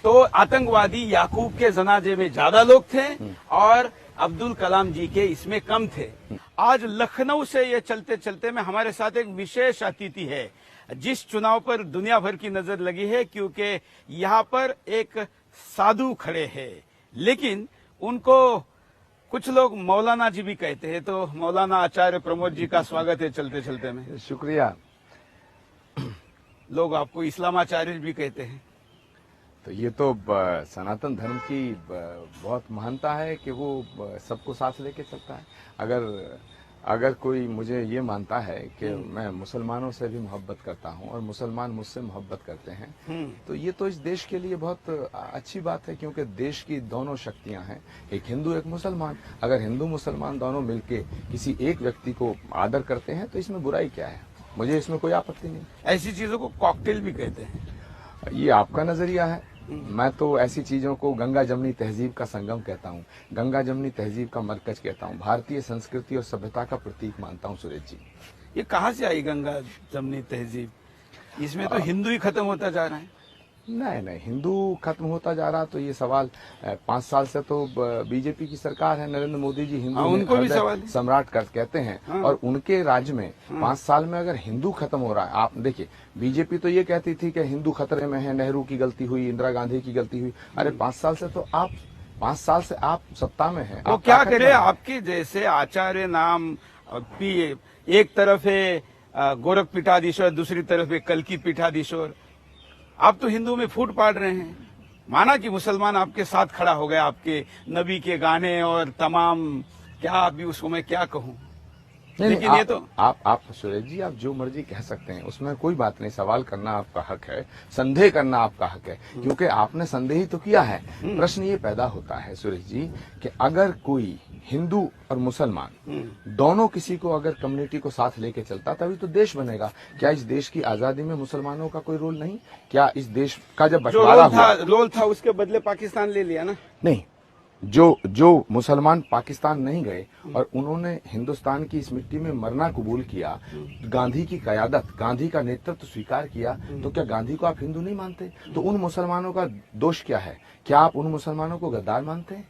तो आतंकवादी याकूब के जनाजे में ज्यादा लोग थे और अब्दुल कलाम जी के इसमें कम थे। आज लखनऊ से ये चलते चलते में हमारे साथ एक विशेष अतिथि है जिस चुनाव पर दुनिया भर की नजर लगी है, क्योंकि यहाँ पर एक साधु खड़े हैं, लेकिन उनको कुछ लोग मौलाना जी भी कहते हैं। तो मौलाना आचार्य प्रमोद जी का स्वागत है चलते चलते में। शुक्रिया। लोग आपको इस्लामाचार्य भी कहते हैं। तो ये तो सनातन धर्म की बहुत महानता है कि वो सबको साथ लेके चलता है। अगर कोई मुझे ये मानता है कि मैं मुसलमानों से भी मोहब्बत करता हूं और मुसलमान मुझसे मोहब्बत करते हैं, तो ये तो इस देश के लिए बहुत अच्छी बात है, क्योंकि देश की दोनों शक्तियां हैं, एक हिंदू एक मुसलमान। अगर हिंदू मुसलमान दोनों मिलके किसी एक व्यक्ति को आदर करते हैं तो इसमें बुराई क्या है? मुझे इसमें कोई आपत्ति नहीं। ऐसी चीजों को कॉकटेल भी कहते हैं। ये आपका नजरिया है। मैं तो ऐसी चीजों को गंगा जमनी तहजीब का संगम कहता हूँ, गंगा जमनी तहजीब का मरकज कहता हूँ, भारतीय संस्कृति और सभ्यता का प्रतीक मानता हूँ। सुरेश जी, ये कहाँ से आई गंगा जमनी तहजीब? इसमें तो हिंदू ही खत्म होता जा रहा है। नहीं, हिंदू खत्म होता जा रहा। तो ये सवाल 5 साल से तो बीजेपी की सरकार है, नरेंद्र मोदी जी हिंदू उनको भी सवाल सम्राट कहते हैं। और उनके राज्य में 5 साल में अगर हिंदू खत्म हो रहा है, आप देखिए, बीजेपी तो ये कहती थी कि हिंदू खतरे में है, नेहरू की गलती हुई, इंदिरा गांधी की गलती हुई। अरे 5 साल से तो आप 5 साल से आप सत्ता में हैं। तो क्या करे? आपके जैसे आचार्य नाम एक तरफ है गोरख पीठाधीश्वर, दूसरी तरफ है कल्की पीठाधीश्वर। आप तो हिंदू में फूट पाड़ रहे हैं। माना कि मुसलमान आपके साथ खड़ा हो गया, आपके नबी के गाने और तमाम, क्या अभी उसको मैं क्या कहूँ, लेकिन ये तो आप सुरेश जी, आप जो मर्जी कह सकते हैं, उसमें कोई बात नहीं। सवाल करना आपका हक है, संदेह करना आपका हक है, क्योंकि आपने संदेह ही तो किया है। प्रश्न ये पैदा होता है सुरेश जी कि अगर कोई हिंदू और मुसलमान दोनों किसी को अगर कम्युनिटी को साथ लेके चलता तभी तो देश बनेगा। क्या इस देश की आजादी में मुसलमानों का कोई रोल नहीं? क्या इस देश का जब बंटवारा हुआ, रोल था, उसके बदले पाकिस्तान ले लिया ना? नहीं, जो मुसलमान पाकिस्तान नहीं गए और उन्होंने हिंदुस्तान की इस मिट्टी में मरना कबूल किया, गांधी की कयादत, गांधी का नेतृत्व स्वीकार किया, तो क्या गांधी को आप हिंदू नहीं मानते? तो उन मुसलमानों का दोष क्या है? क्या आप उन मुसलमानों को गद्दार मानते हैं?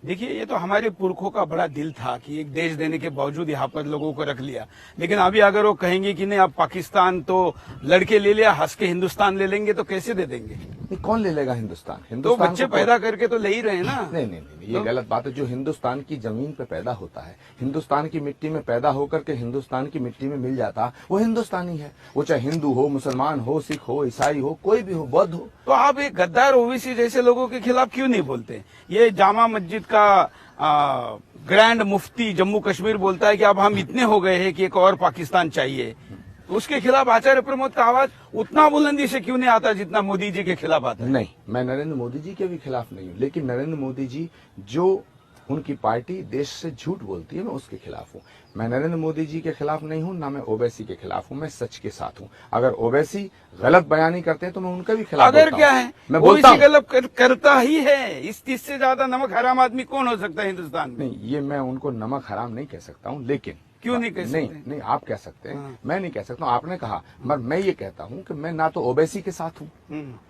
देखिए, ये तो हमारे पुरखों का बड़ा दिल था कि एक देश देने के बावजूद यहाँ पर लोगों को रख लिया। लेकिन अभी अगर वो कहेंगे कि नहीं, अब पाकिस्तान तो लड़के ले लिया, हंस के हिंदुस्तान ले लेंगे, तो कैसे दे देंगे? कौन ले लेगा हिंदुस्तान? तो बच्चे पैदा करके तो ले ही रहे हैं ना। नहीं, ये गलत बात है। जो हिंदुस्तान की जमीन पे पैदा होता है, हिंदुस्तान की मिट्टी में पैदा होकर के हिंदुस्तान की मिट्टी में मिल जाता, वो हिंदुस्तानी है। वो चाहे हिंदू हो, मुसलमान हो, सिख हो, ईसाई हो, कोई भी हो, बौद्ध हो। तो आप एक गद्दार ओवीसी जैसे लोगों के खिलाफ क्यों नहीं बोलते? ये जामा मस्जिद का ग्रैंड मुफ्ती जम्मू कश्मीर बोलता है कि अब हम इतने हो गए हैं कि एक और पाकिस्तान चाहिए। उसके खिलाफ आचार्य प्रमोद का आवाज उतना बुलंदी से क्यों नहीं आता जितना मोदी जी के खिलाफ आता है? नहीं, मैं नरेंद्र मोदी जी के भी खिलाफ नहीं हूँ, लेकिन नरेंद्र मोदी जी जो उनकी पार्टी देश से झूठ बोलती है, मैं उसके खिलाफ हूँ। मैं नरेंद्र मोदी जी के खिलाफ नहीं हूँ, ना मैं ओवैसी के खिलाफ हूँ, मैं सच के साथ हूँ। अगर ओवैसी गलत बयानी करते हैं तो मैं उनका भी खिलाफ अगर क्या है, मैं बोलता हूँ गलत करता ही है। इससे ज्यादा नमक हराम आदमी कौन हो सकता है हिंदुस्तान में? नहीं, ये मैं उनको नमक हराम नहीं कह सकता हूँ, लेकिन क्यों नहीं कह सकते? नहीं, आप कह सकते हैं, मैं नहीं कह सकता हूँ। आपने कहा, मगर मैं ये कहता हूँ कि मैं ना तो ओवैसी के साथ हूँ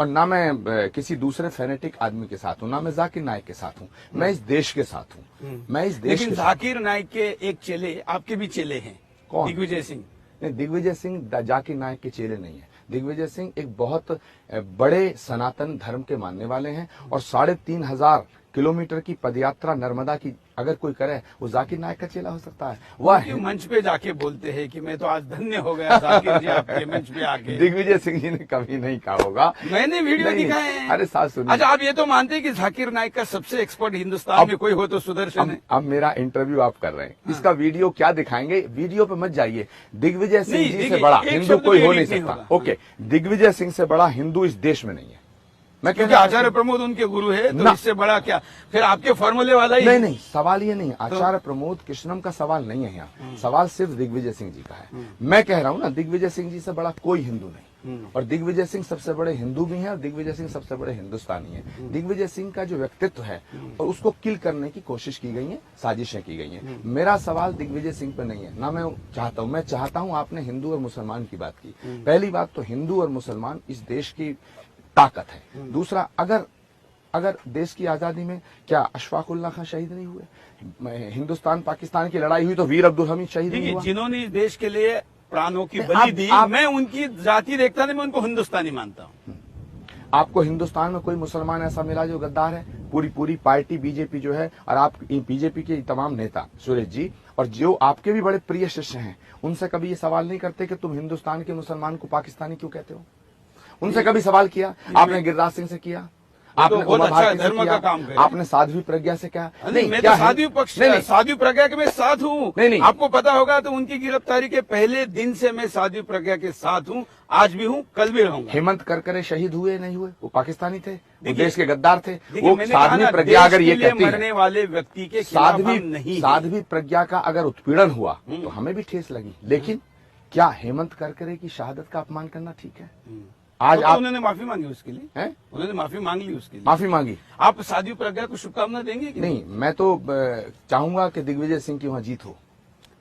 और ना मैं किसी दूसरे फेनेटिक आदमी के साथ हूँ, ना मैं जाकिर नाइक के साथ हूँ। मैं इस देश के साथ हूँ, मैं इस देश। लेकिन जाकिर नाइक के एक चेले आपके भी चेले हैं। कौन? दिग्विजय सिंह। नहीं, दिग्विजय सिंह जाकिर नाइक के चेले नहीं है। दिग्विजय सिंह एक बहुत बड़े सनातन धर्म के मानने वाले हैं और 3,500 किलोमीटर की पदयात्रा नर्मदा की अगर कोई करे, वो जाकिर नाइक का चेला हो सकता है। वह मंच पे जाके बोलते हैं कि मैं तो आज धन्य हो गया जाकिर जी आपके मंच पे आके। दिग्विजय सिंह जी ने कभी नहीं कहा होगा। मैंने वीडियो दिखाए हैं। अरे साथ सुनिए। अच्छा, आप ये तो मानते हैं कि जाकिर नाइक का सबसे एक्सपर्ट हिंदुस्तान में कोई हो तो सुदर्शन है? अब मेरा इंटरव्यू आप कर रहे हैं, इसका वीडियो क्या दिखाएंगे? वीडियो पे मत जाइए। दिग्विजय सिंह जी से बड़ा हिंदू कोई हो नहीं सकता। ओके, दिग्विजय सिंह से बड़ा हिंदू इस देश में नहीं है। मैं क्योंकि आचार्य प्रमोद उनके गुरु है, तो इससे बड़ा क्या? फिर आपके फॉर्मूले वाला ही नहीं, सवाल ये नहीं। आचार्य प्रमोद कृष्णम का सवाल नहीं है यहाँ, सवाल सिर्फ दिग्विजय सिंह जी का है। मैं कह रहा हूँ ना, दिग्विजय सिंह जी से बड़ा कोई हिंदू नहीं, और दिग्विजय सिंह सबसे बड़े हिंदू भी हैं और दिग्विजय सिंह सबसे बड़े हिंदुस्तानी हैं। दिग्विजय सिंह का जो व्यक्तित्व है और उसको किल करने की कोशिश की गई है, साजिशें की गई हैं। मेरा सवाल दिग्विजय सिंह पे नहीं है, ना मैं चाहता हूँ। मैं चाहता हूँ, आपने हिंदू और मुसलमान की बात की। पहली बात तो हिंदू और मुसलमान इस देश की ताकत है। दूसरा, अगर अगर देश की आजादी में क्या अशफाक उल्लाह खां शहीद नहीं हुए? हिंदुस्तान पाकिस्तान की लड़ाई हुई तो वीर अब्दुल हमीद शहीद नहीं देखिए, हुआ? जिन्होंने इस देश के लिए प्राणों की नहीं, बलि दी, आप- मैं उनकी जाति देखता नहीं, मैं उनको हिंदुस्तानी मानता हूँ। आपको हिंदुस्तान में कोई मुसलमान ऐसा मिला जो गद्दार है? पूरी पार्टी बीजेपी जो है, और आप बीजेपी के तमाम नेता सुरेश जी, और जो आपके भी बड़े प्रिय शिष्य हैं, उनसे कभी ये सवाल नहीं करते कि तुम हिंदुस्तान के मुसलमान को पाकिस्तानी क्यों कहते हो? उनसे कभी सवाल किया? आपने गिरिराज सिंह से किया, आपने बहुत उमा अच्छा भारती से धर्म का किया, काम करे। आपने साध्वी प्रज्ञा से क्या? नहीं, मैं क्या तो है? साध्वी पक्ष, नहीं, नहीं, साध्वी प्रज्ञा के मैं साथ हूँ। नहीं, नहीं। आपको पता होगा तो उनकी गिरफ्तारी के पहले दिन से मैं साध्वी प्रज्ञा के साथ हूँ, आज भी हूँ, कल भी रहूंगा। हेमंत करकरे शहीद हुए नहीं हुए? वो पाकिस्तानी थे, वो देखिए- देश के गद्दार थे। देखिए, वो मैंने कहा साध्वी ना, प्रज्ञा देश अगर ये के लिए कहती मरने है, वाले व्यक्ति के खिलाफ हम नहीं हैं। साध्वी प्रज्ञा का अगर उत्पीड़न हुआ तो हमें भी ठेस लगी, लेकिन क्या हेमंत करकरे की शहादत का अपमान करना ठीक है? आज तो आप उन्होंने माफी मांगी उसके लिए, हैं? उन्होंने माफी मांग ली उसके लिए। माफी मांगी? आप साध्वी प्रज्ञा को शुभकामना देंगे कि नहीं, मैं तो चाहूंगा कि दिग्विजय सिंह की वहां जीत हो।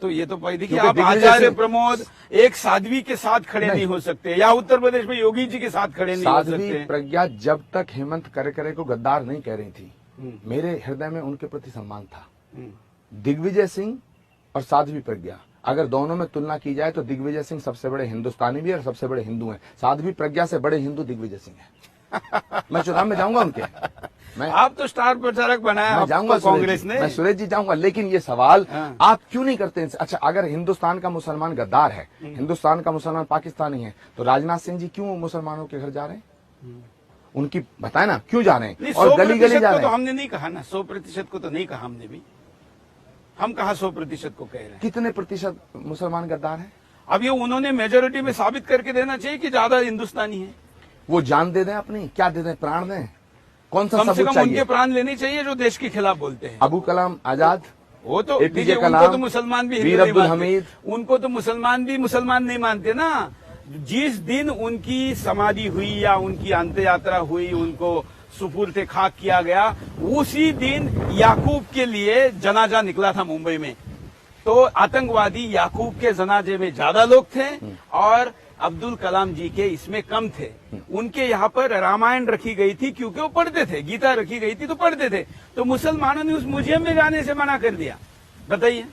तो ये तो भाई देखिए, क्योंकि आप दिग्विजय आचार्य सिंह- प्रमोद एक साध्वी के साथ खड़े नहीं हो सकते, या उत्तर प्रदेश में योगी जी के साथ खड़े नहीं हो साध्वी सकते। प्रज्ञा जब तक हेमंत करकरे को गद्दार नहीं कह रही थी, मेरे हृदय में उनके प्रति सम्मान था। दिग्विजय सिंह और साध्वी प्रज्ञा, अगर दोनों में तुलना की जाए तो दिग्विजय सिंह सबसे बड़े हिंदुस्तानी भी और सबसे बड़े हिंदू हैं। साध्वी प्रज्ञा से बड़े हिंदू दिग्विजय सिंह हैं। मैं चुनाव में जाऊंगा उनके, मैं आप तो स्टार प्रचारक बनाया मैं जाऊंगा आपको कांग्रेस ने। मैं सुरेश जी जाऊंगा, लेकिन ये सवाल हाँ। आप क्यों नहीं करते इनसे? अच्छा, अगर हिंदुस्तान का मुसलमान गद्दार है, हिंदुस्तान का मुसलमान पाकिस्तानी है, तो राजनाथ सिंह जी क्यों मुसलमानों के घर जा रहे हैं? उनकी बताए ना क्यों जा रहे हैं? नहीं, और 100% गली गली जा को रहे तो हैं। हमने नहीं कहा ना, 100% को तो नहीं कहा हमने भी। हम कहा 100% को कह रहे हैं। कितने प्रतिशत मुसलमान गद्दार हैं? अब ये उन्होंने मेजोरिटी में साबित करके देना चाहिए कि ज्यादा हिंदुस्तानी है। वो जान दे दें अपनी, क्या दे दें, प्राण दें? कौन सा कम से सबूत कम चाहिए? उनके प्राण लेने चाहिए जो देश के खिलाफ बोलते हैं। अबू कलाम आजाद, वो तो APJ देखिए, उनको कलाम, तो मुसलमान भी वीर हिंदू नहीं अब्दुल मानते। हमीद। उनको तो मुसलमान भी मुसलमान नहीं मानते ना। जिस दिन उनकी समाधि हुई या उनकी अंत यात्रा हुई, उनको सुपुर्द खाक किया गया, उसी दिन याकूब के लिए जनाजा निकला था मुंबई में। तो आतंकवादी याकूब के जनाजे में ज्यादा लोग थे और अब्दुल कलाम जी के इसमें कम थे। उनके यहाँ पर रामायण रखी गई थी क्योंकि वो पढ़ते थे, गीता रखी गई थी तो पढ़ते थे। तो मुसलमानों ने उस म्यूजियम में जाने से मना कर दिया। बताइए,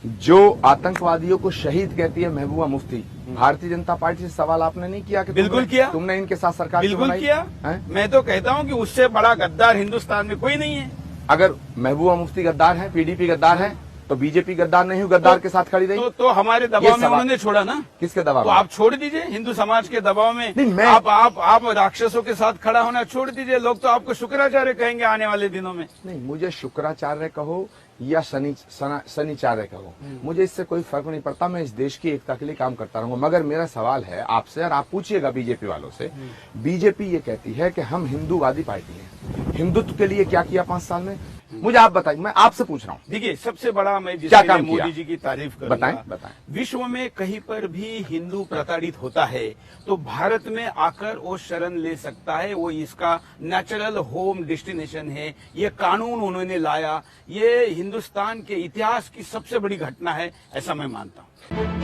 जो आतंकवादियों को शहीद कहती है महबूबा मुफ्ती, भारतीय जनता पार्टी से सवाल आपने नहीं किया कि बिल्कुल किया। तुमने इनके साथ सरकार क्यों बिल्कुल बनाई? किया। हैं? मैं तो कहता हूँ कि उससे बड़ा गद्दार हिंदुस्तान में कोई नहीं है। अगर महबूबा मुफ्ती गद्दार है, पीडीपी गद्दार है, तो बीजेपी गद्दार नहीं हुई, गद्दार के साथ खड़ी रही? तो हमारे ये दबाव में सवाल- उन्होंने छोड़ा ना। किसके दबाव तो में? आप छोड़ दीजिए, हिंदू समाज के दबाव में। नहीं, मैं- आप राक्षसों के साथ खड़ा होना छोड़ दीजिए। लोग तो आपको शुक्राचार्य कहेंगे आने वाले दिनों में। नहीं, मुझे शुक्राचार्य कहो या शनिचार्य कहो, मुझे इससे कोई फर्क नहीं पड़ता। मैं इस देश की एकता के लिए काम करता रहूंगा। मगर मेरा सवाल है आपसे, और आप पूछिएगा बीजेपी वालों से। बीजेपी ये कहती है कि हम हिंदूवादी पार्टी हैं, हिंदुत्व के लिए क्या किया 5 साल में? मुझे आप बताइए, मैं आपसे पूछ रहा हूँ। देखिए, सबसे बड़ा मैं क्या जिसके काम लिए किया? मोदी जी की तारीफ करूंगा। बताएं। विश्व में कहीं पर भी हिंदू प्रताड़ित होता है तो भारत में आकर वो शरण ले सकता है। वो इसका नेचुरल होम डेस्टिनेशन है। ये कानून उन्होंने लाया, ये हिंदुस्तान के इतिहास की सबसे बड़ी घटना है, ऐसा मैं मानता हूँ।